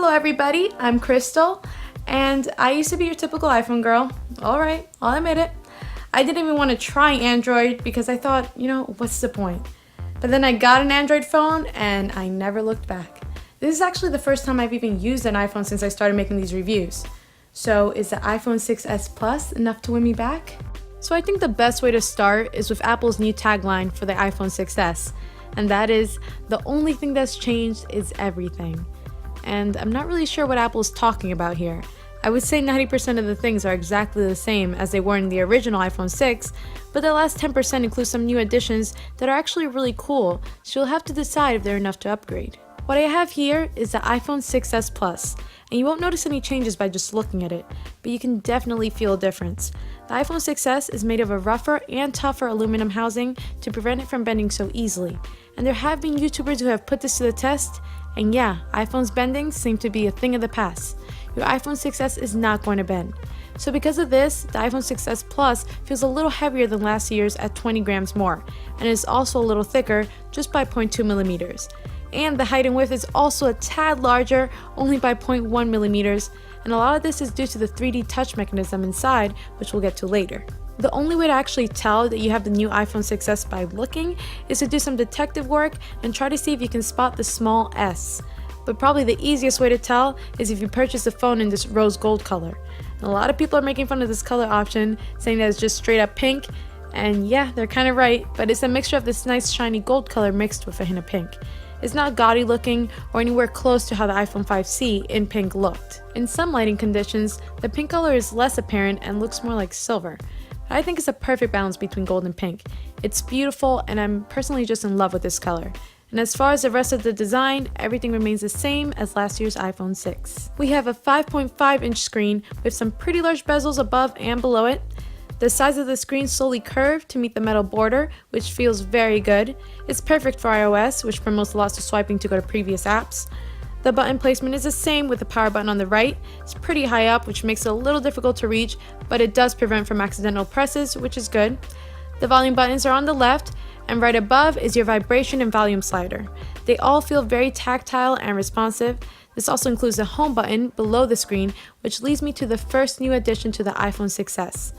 Hello everybody, I'm Crystal, and I used to be your typical iPhone girl. Alright, I'll admit it. I didn't even want to try Android because I thought, what's the point? But then I got an Android phone and I never looked back. This is actually the first time I've even used an iPhone since I started making these reviews. So is the iPhone 6s Plus enough to win me back? So I think the best way to start is with Apple's new tagline for the iPhone 6s, and that is, the only thing that's changed is everything. And I'm not really sure what Apple's talking about here. I would say 90% of the things are exactly the same as they were in the original iPhone 6, but the last 10% includes some new additions that are actually really cool, so you'll have to decide if they're enough to upgrade. What I have here is the iPhone 6s Plus, and you won't notice any changes by just looking at it, but you can definitely feel a difference. The iPhone 6s is made of a rougher and tougher aluminum housing to prevent it from bending so easily, and there have been YouTubers who have put this to the test, and yeah, iPhone's bending seem to be a thing of the past. Your iPhone 6s is not going to bend. So because of this, the iPhone 6s Plus feels a little heavier than last year's at 20 grams more, and is also a little thicker, just by 0.2 millimeters. And the height and width is also a tad larger, only by 0.1 millimeters, and a lot of this is due to the 3D touch mechanism inside, which we'll get to later. The only way to actually tell that you have the new iPhone 6s by looking is to do some detective work and try to see if you can spot the small S. But probably the easiest way to tell is if you purchase the phone in this rose gold color. And a lot of people are making fun of this color option, saying that it's just straight up pink, and yeah, they're kind of right, but it's a mixture of this nice shiny gold color mixed with a hint of pink. It's not gaudy looking or anywhere close to how the iPhone 5C in pink looked. In some lighting conditions, the pink color is less apparent and looks more like silver. But I think it's a perfect balance between gold and pink. It's beautiful, and I'm personally just in love with this color. And as far as the rest of the design, everything remains the same as last year's iPhone 6. We have a 5.5-inch screen with some pretty large bezels above and below it. The size of the screen slowly curved to meet the metal border, which feels very good. It's perfect for iOS, which promotes lots of swiping to go to previous apps. The button placement is the same with the power button on the right. It's pretty high up, which makes it a little difficult to reach, but it does prevent from accidental presses, which is good. The volume buttons are on the left, and right above is your vibration and volume slider. They all feel very tactile and responsive. This also includes the home button below the screen, which leads me to the first new addition to the iPhone 6s.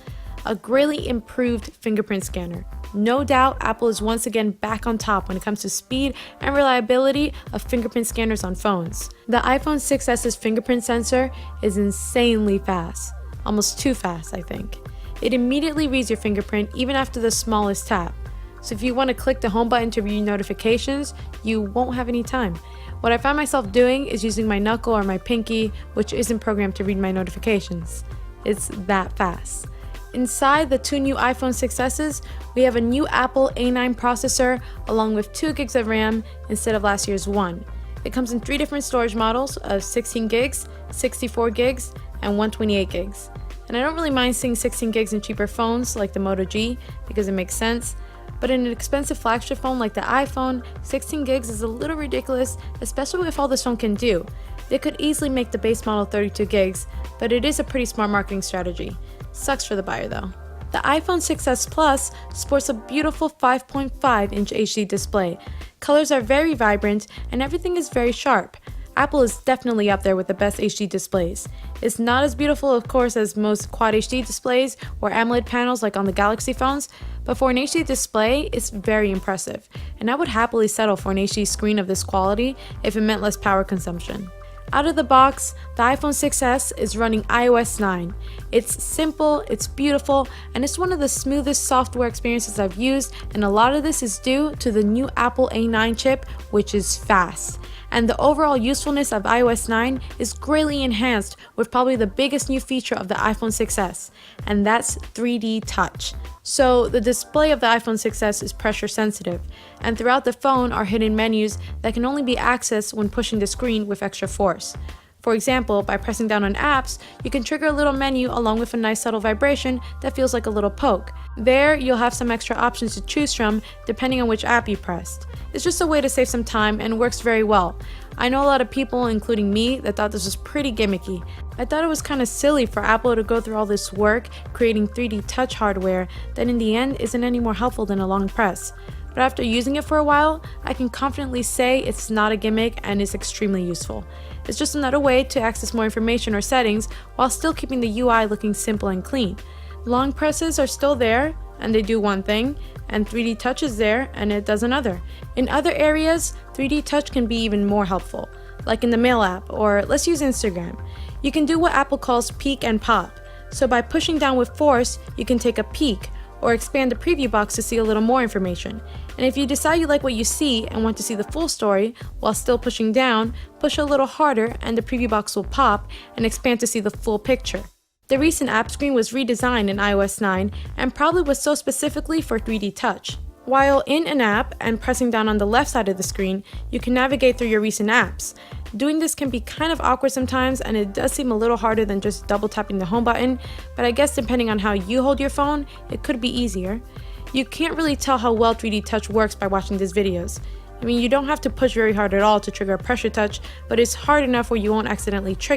A greatly improved fingerprint scanner. No doubt, Apple is once again back on top when it comes to speed and reliability of fingerprint scanners on phones. The iPhone 6s's fingerprint sensor is insanely fast. Almost too fast, I think. It immediately reads your fingerprint even after the smallest tap. So if you want to click the home button to view notifications, you won't have any time. What I find myself doing is using my knuckle or my pinky, which isn't programmed to read my notifications. It's that fast. Inside the two new iPhone 6s's, we have a new Apple A9 processor along with 2 gigs of RAM instead of last year's 1. It comes in 3 different storage models of 16 gigs, 64 gigs, and 128 gigs. And I don't really mind seeing 16 gigs in cheaper phones like the Moto G because it makes sense, but in an expensive flagship phone like the iPhone, 16 gigs is a little ridiculous, especially with all this phone can do. They could easily make the base model 32 gigs, but it is a pretty smart marketing strategy. Sucks for the buyer though. The iPhone 6s Plus sports a beautiful 5.5-inch HD display. Colors are very vibrant and everything is very sharp. Apple is definitely up there with the best HD displays. It's not as beautiful, of course, as most Quad HD displays or AMOLED panels like on the Galaxy phones, but for an HD display, it's very impressive, and I would happily settle for an HD screen of this quality if it meant less power consumption. Out of the box, the iPhone 6s is running iOS 9. It's simple, it's beautiful, and it's one of the smoothest software experiences I've used, and a lot of this is due to the new Apple A9 chip, which is fast. And the overall usefulness of iOS 9 is greatly enhanced with probably the biggest new feature of the iPhone 6s, and that's 3D touch. So the display of the iPhone 6s is pressure sensitive, and throughout the phone are hidden menus that can only be accessed when pushing the screen with extra force. For example, by pressing down on apps, you can trigger a little menu along with a nice subtle vibration that feels like a little poke. There, you'll have some extra options to choose from depending on which app you pressed. It's just a way to save some time and works very well. I know a lot of people, including me, that thought this was pretty gimmicky. I thought it was kind of silly for Apple to go through all this work creating 3D touch hardware that in the end isn't any more helpful than a long press. but after using it for a while, I can confidently say it's not a gimmick and is extremely useful. It's just another way to access more information or settings while still keeping the UI looking simple and clean. Long presses are still there, and they do one thing, and 3D Touch is there, and it does another. In other areas, 3D Touch can be even more helpful, like in the Mail app, or let's use Instagram. You can do what Apple calls peek and pop. So by pushing down with force, you can take a peek, or expand the preview box to see a little more information. And if you decide you like what you see and want to see the full story while still pushing down, push a little harder and the preview box will pop and expand to see the full picture. The recent app screen was redesigned in iOS 9 and probably was so specifically for 3D Touch. While in an app and pressing down on the left side of the screen, you can navigate through your recent apps. Doing this can be kind of awkward sometimes, and it does seem a little harder than just double tapping the home button, but I guess depending on how you hold your phone, it could be easier. You can't really tell how well 3D Touch works by watching these videos. I mean, you don't have to push very hard at all to trigger a pressure touch, but it's hard enough where you won't accidentally trigger